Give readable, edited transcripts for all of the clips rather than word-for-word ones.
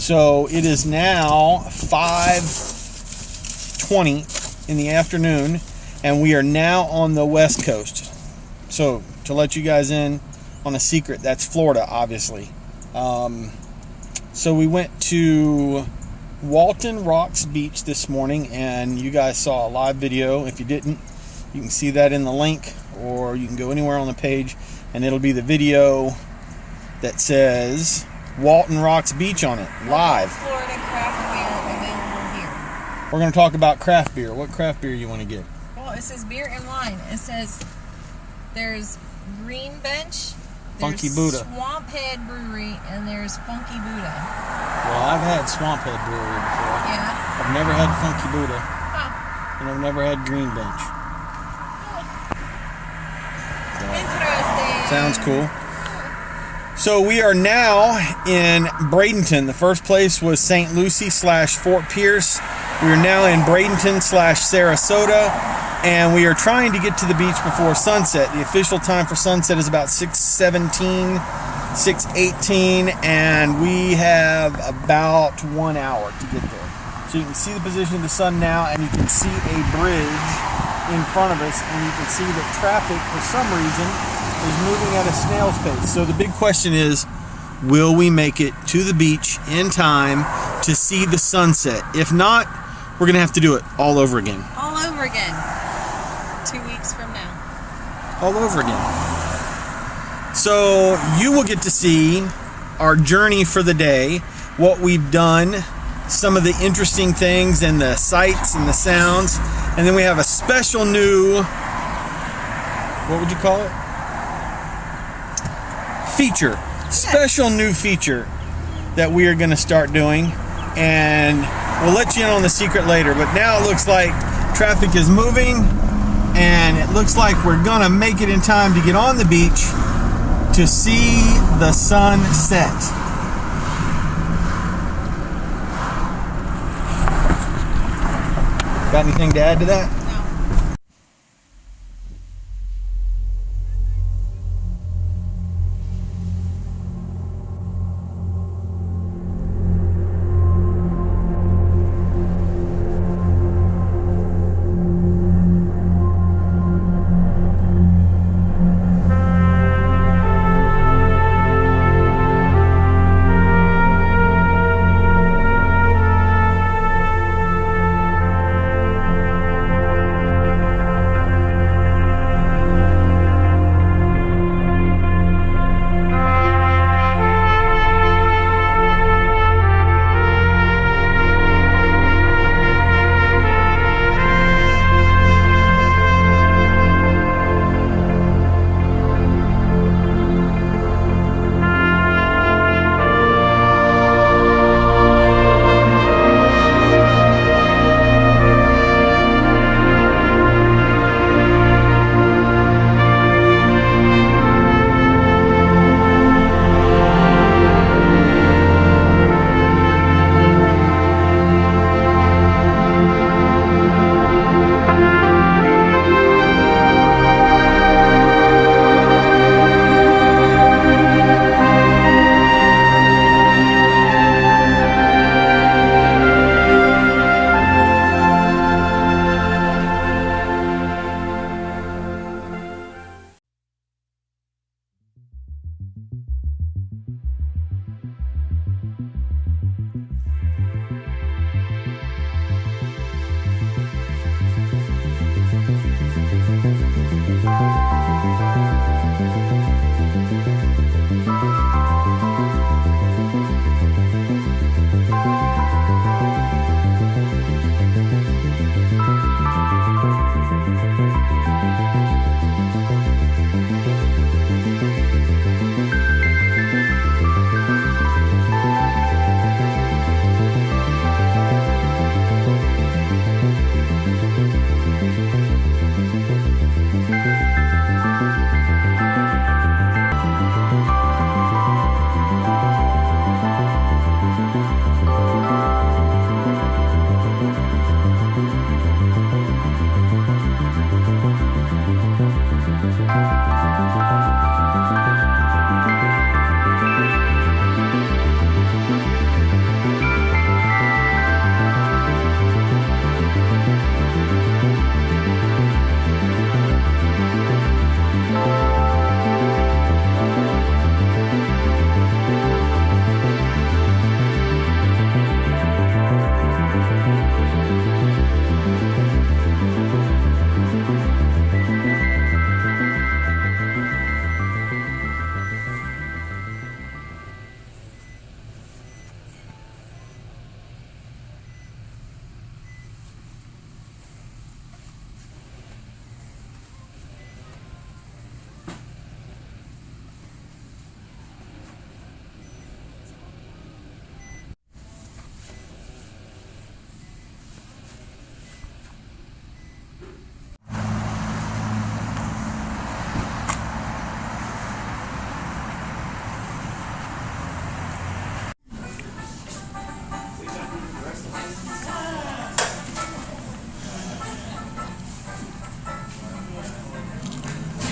So it is now 5:20 in the afternoon, and we are now on the West Coast. So to let you guys in on a secret, that's Florida, obviously. So we went to Walton Rocks Beach this morning, and you guys saw a live video. If you didn't, you can see that in the link, or you can go anywhere on the page, and it'll be the video that says Walton Rocks Beach on it, live. Florida craft beer available here. We're going to talk about craft beer. What craft beer you want to get? Well, it says beer and wine. It says there's Green Bench, Funky there's Buddha. Swamp Head Brewery, and there's Funky Buddha. Well, I've had Swamp Head Brewery before. Yeah. I've never had Funky Buddha, Huh. and I've never had Green Bench. Interesting. Sounds cool. So we are now in Bradenton. The first place was St. Lucie / Fort Pierce. We are now in Bradenton / Sarasota, and we are trying to get to the beach before sunset. The official time for sunset is about 6:17, 6:18, and we have about 1 hour to get there. So you can see the position of the sun now, and you can see a bridge in front of us, and you can see that traffic, for some reason, is moving at a snail's pace. So the big question is, will we make it to the beach in time to see the sunset? If not, we're going to have to do it all over again. All over again. 2 weeks from now. All over again. So you will get to see our journey for the day, what we've done, some of the interesting things and the sights and the sounds. And then we have a special new, what would you call it? Feature. Special new feature that we are going to start doing, and we'll let you in on the secret later. But now it looks like traffic is moving, and it looks like we're going to make it in time to get on the beach to see the sun set. Got anything to add to that?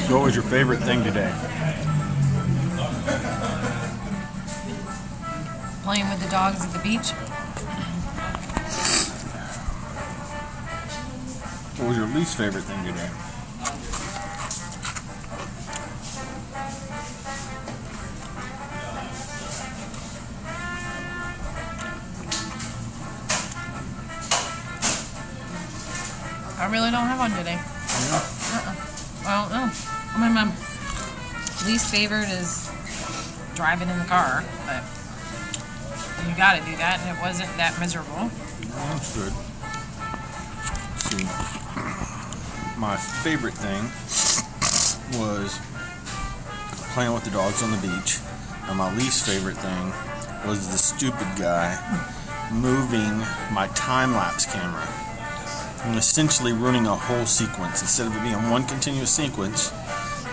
So what was your favorite thing today? Playing with the dogs at the beach. What was your least favorite thing today? I really don't have one today. I don't know. I mean, my least favorite is driving in the car, but you got to do that, and it wasn't that miserable. That's good. Let's see. My favorite thing was playing with the dogs on the beach, and my least favorite thing was the stupid guy moving my time-lapse camera and essentially ruining a whole sequence. Instead of it being one continuous sequence,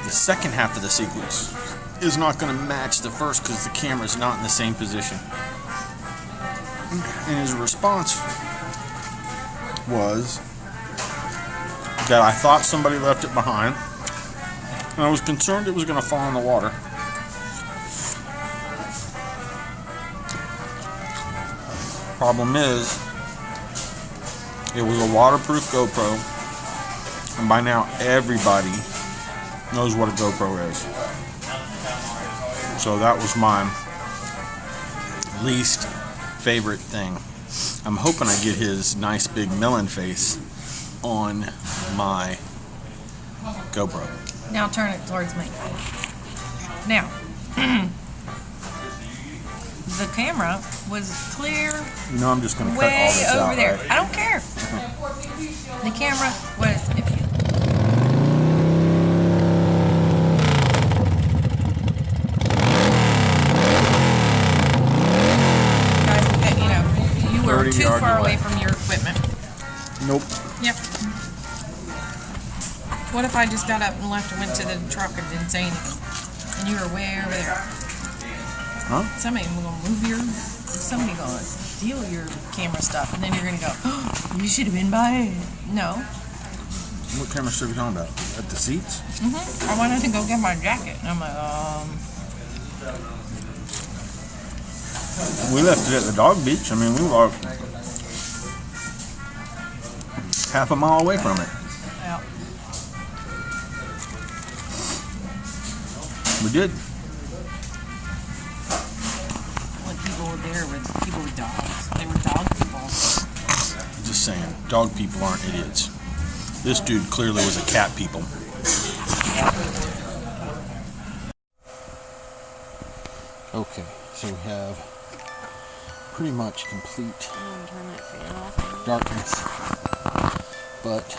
the second half of the sequence is not going to match the first because the camera is not in the same position. And his response was that I thought somebody left it behind, and I was concerned it was going to fall in the water. Problem is, it was a waterproof GoPro, and by now everybody knows what a GoPro is. So that was my least favorite thing. I'm hoping I get his nice big melon face on my GoPro. Now turn it towards me. Now, the camera was clear. You know I'm just going to cut all way this over out, there. right? I don't care. The camera was. Guys, you know, you were too far away from your equipment. Nope. Yep. What if I just got up and left and went to the truck and didn't say anything? And you were way over there. Huh? Somebody gonna steal your camera stuff, and then you're gonna go, oh, you should have been by. No. What camera stuff are you talking about? At the seats? I wanted to go get my jacket, and I'm like, We left it at the dog beach. I mean, we were half a mile away from it. yeah. We did. What people were there with people with dogs. They were dog people. Just saying, dog people aren't idiots. This dude clearly was a cat people. Okay, so we have pretty much complete darkness, but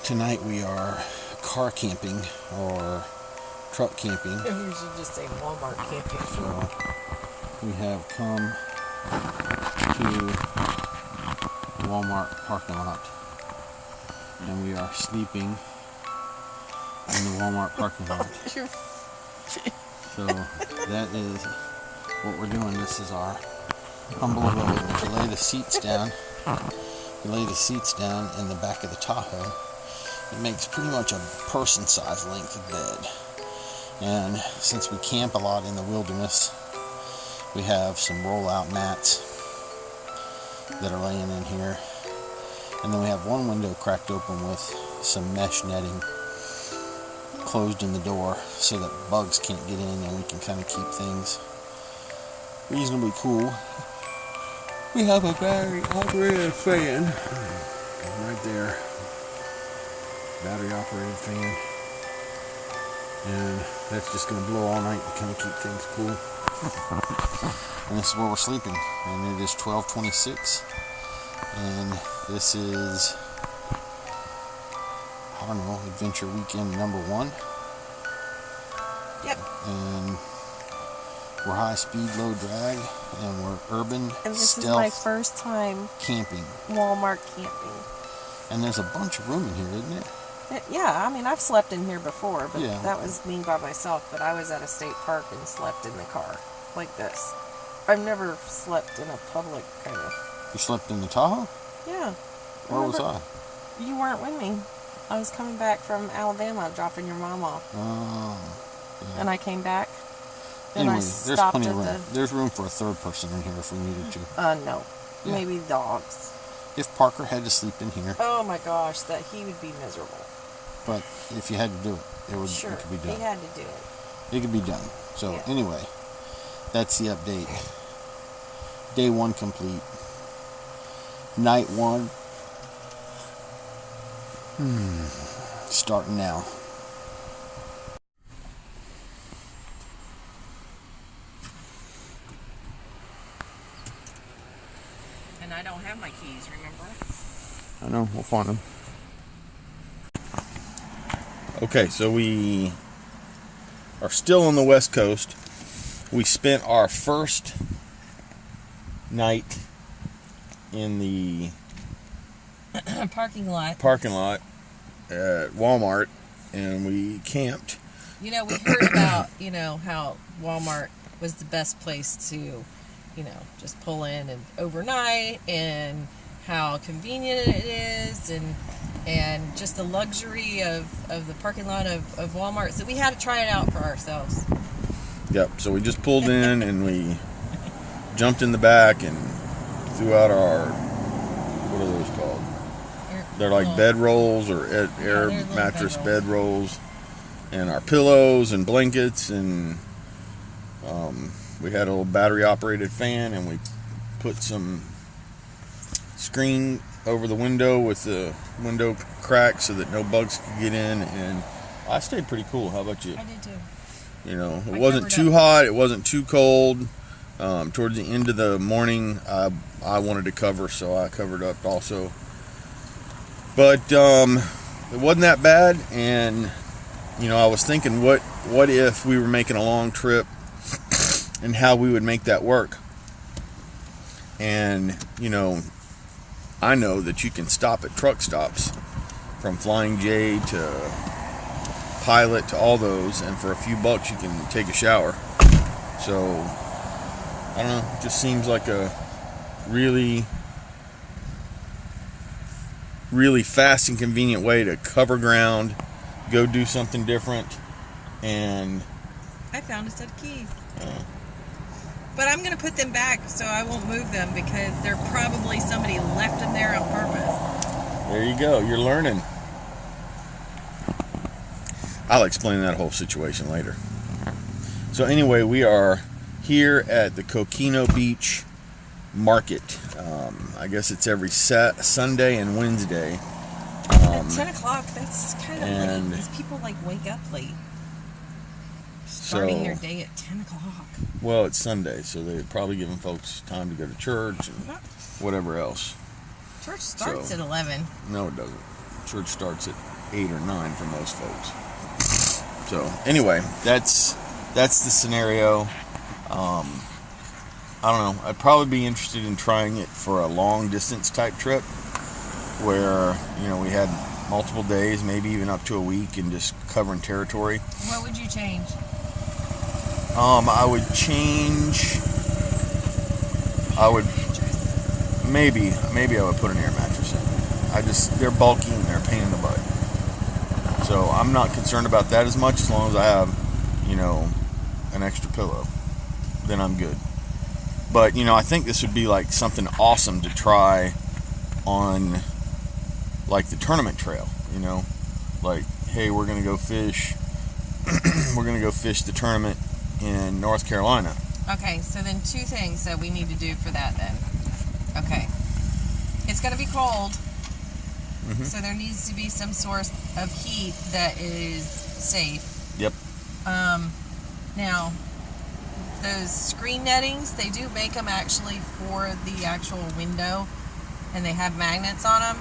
tonight we are car camping or truck camping. We should just say Walmart camping. So we have come to the Walmart parking lot, and we are sleeping in the Walmart parking lot. So that is what we're doing. This is our humble abode. If you lay the seats down, in the back of the Tahoe, it makes pretty much a person-sized length of bed. And since we camp a lot in the wilderness, we have some roll-out mats that are laying in here. And then we have one window cracked open with some mesh netting closed in the door so that bugs can't get in, and we can kind of keep things reasonably cool. We have a battery operated fan right there. Battery operated fan. And that's just going to blow all night to kind of keep things cool. And this is where we're sleeping. And it is 12:26. And this is, I don't know, adventure weekend number 1. Yep. And we're high speed, low drag, and we're urban And this stealth is my first time camping. Walmart camping. And there's a bunch of room in here, isn't there? Yeah, I mean, I've slept in here before, but Yeah. that was me by myself. But I was at a state park and slept in the car like this. I've never slept in a public kind of. You slept in the Tahoe? Yeah. Where was Remember? I? You weren't with me. I was coming back from Alabama, dropping your mom off, Oh. Yeah. and I came back. And Anyway, I there's stopped plenty at of room. There's room for a third person in here if we needed to. No, Yeah. maybe dogs. If Parker had to sleep in here, Oh my gosh, that he would be miserable. but if you had to do it, Sure, it could be he done. had to do it. It could be done. So Yeah. anyway, that's the update. Day 1 complete. Night 1. Starting now. And I don't have my keys, remember? I know, we'll find them. Okay, so we are still on the West Coast. We spent our first night in the Parking lot. parking lot at Walmart, and we camped. You know, we heard about, how Walmart was the best place to, just pull in and overnight, and how convenient it is, and just the luxury of the parking lot of Walmart. So we had to try it out for ourselves. Yep, so we just pulled in and we jumped in the back and threw out our, what are those called? They're like bed rolls or air they're little mattress bed bed rolls, and our pillows and blankets, and we had a little battery operated fan, and we put some screen over the window with the window crack so that no bugs could get in, and I stayed pretty cool. How about you? I did too. You know, it I wasn't covered too up. hot, it wasn't too cold. Towards the end of the morning, I wanted to cover, so I covered up also. But it wasn't that bad, and I was thinking, what if we were making a long trip, and how we would make that work. And I know that you can stop at truck stops, from Flying J to Pilot to all those, and for a few bucks you can take a shower. So I don't know, it just seems like a really fast and convenient way to cover ground, go do something different. And I found a set of keys. But I'm going to put them back so I won't move them, because they're probably somebody left them there on purpose. there you go, you're learning. I'll explain that whole situation later. So anyway, we are here at the Coquino Beach Market. I guess it's every Sunday and Wednesday. At 10 o'clock, that's kind of and- late, because people wake up late. Starting So- their day at 10 o'clock. Well, it's Sunday, so they're probably giving folks time to go to church and whatever else. Church starts So- at 11. No, it doesn't. Church starts at 8 or 9 for most folks. So anyway, that's the scenario. I don't know. I'd probably be interested in trying it for a long distance type trip, where we had multiple days, maybe even up to a week, and just covering territory. What would you change? I would change. I would maybe I would put an air mattress in. They're bulky and they're a pain in the butt. So I'm not concerned about that as much, as long as I have, an extra pillow. Then I'm good. But I think this would be like something awesome to try on, like, the tournament trail. Like, hey, we're gonna go fish. We're gonna go fish the tournament in North Carolina. Okay, so then 2 things that we need to do for that then. Okay. It's going to be cold, so there needs to be some source of heat that is safe. Yep. Now, those screen nettings, they do make them actually for the actual window, and they have magnets on them.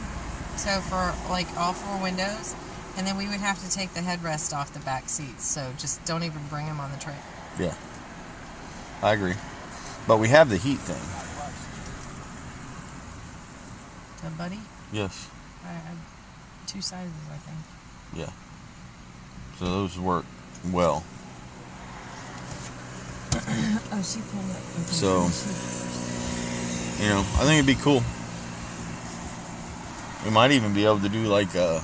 So for like all 4 windows, and then we would have to take the headrest off the back seats. So just don't even bring them on the trip. Yeah. I agree. But we have the heat thing. The buddy? Yes. I have 2 sizes, I think. Yeah. So those work well. Oh, she pulled it. Okay. So, you know, I think it'd be cool. We might even be able to do like a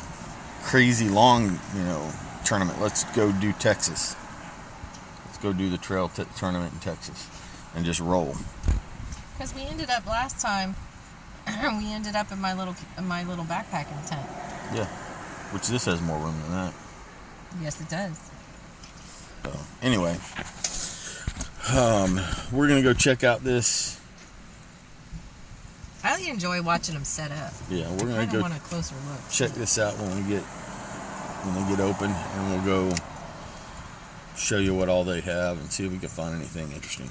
crazy long, you know, tournament. Let's go do Texas. Let's go do the trail tournament in Texas and just roll. Because we ended up last time, we ended up in my little backpacking tent. Yeah. Which this has more room than that. Yes, it does. So, anyway, we're going to go check out this. I really enjoy watching them set up. Yeah, we're going I to go want a closer look. check this out when they get open, and we'll go show you what all they have and see if we can find anything interesting.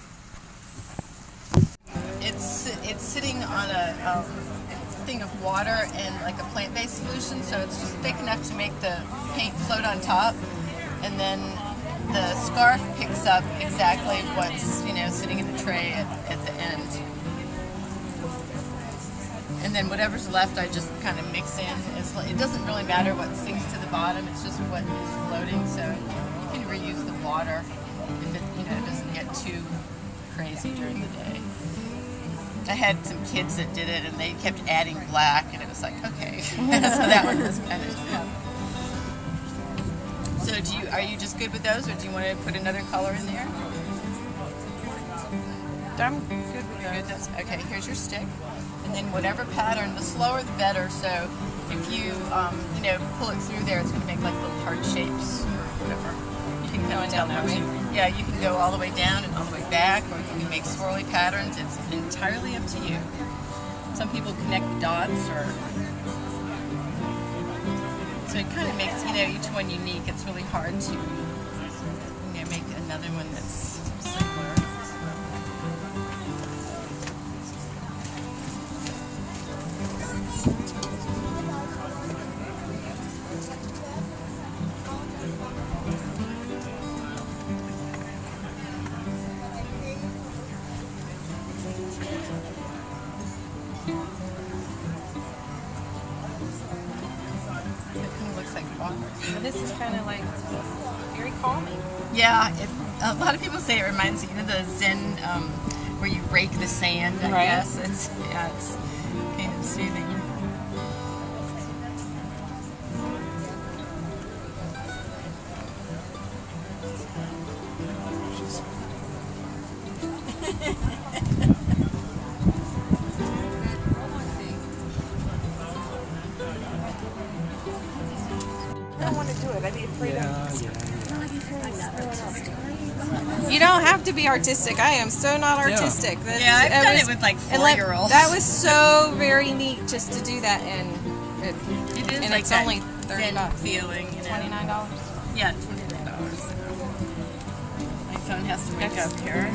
It's sitting on a thing of water and like a plant-based solution, so it's just thick enough to make the paint float on top, and then the scarf picks up exactly what's sitting in the tray at the end. And then whatever's left, I just kind of mix in. It doesn't really matter what sinks to the bottom; it's just what is floating. So you can reuse the water if it doesn't get too crazy during the day. I had some kids that did it, and they kept adding black, and it was like, okay, so that one was kind of tough. So are you just good with those, or do you want to put another color in there? I'm good with Good. Okay, here's your stick. And then whatever pattern, the slower the better. So if you, pull it through there, it's going to make like little heart shapes or whatever. You can go down that way. Yeah, you can go all the way down and all the way back, or you can make swirly patterns. It's entirely up to you. Some people connect dots, so it kind of makes each one unique. It's really hard to make another one that's similar. This is kind of like very calming. Yeah, a lot of people say it reminds you of the Zen where you rake the sand. I guess it's kind of soothing. I don't want to do it. I'd be afraid You don't have to be artistic. I am so not artistic. Yeah, I've done it with like 4-year-olds. That was so very neat just to do that, and it is and like it's that only $30 feeling. $29. Yeah, $29. My phone has to wake up here.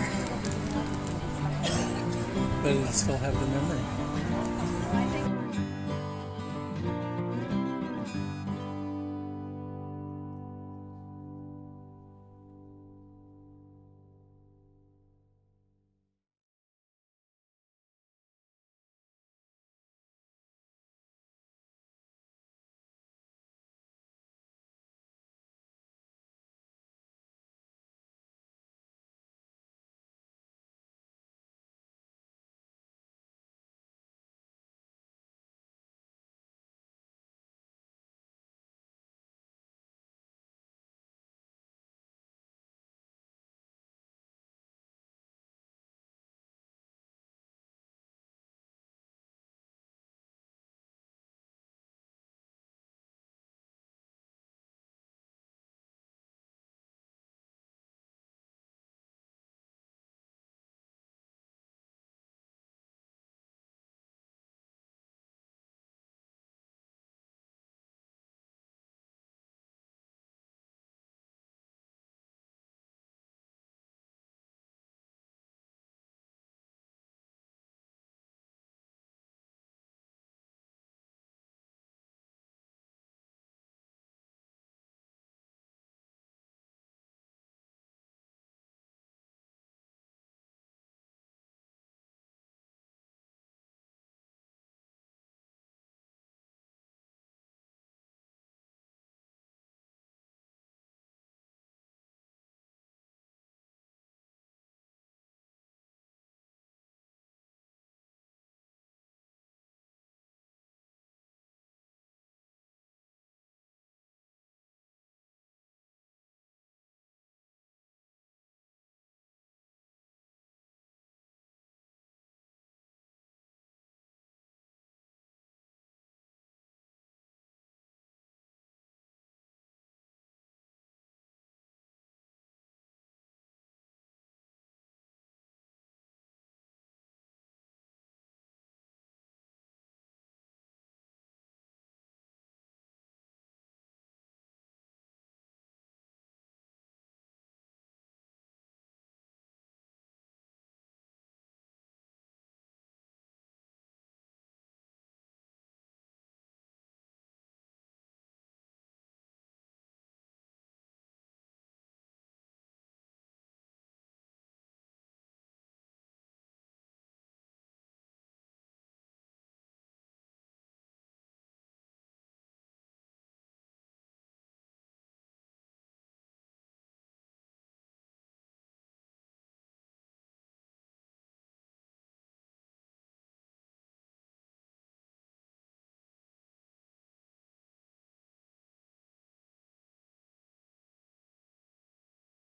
But it'll still have the memory.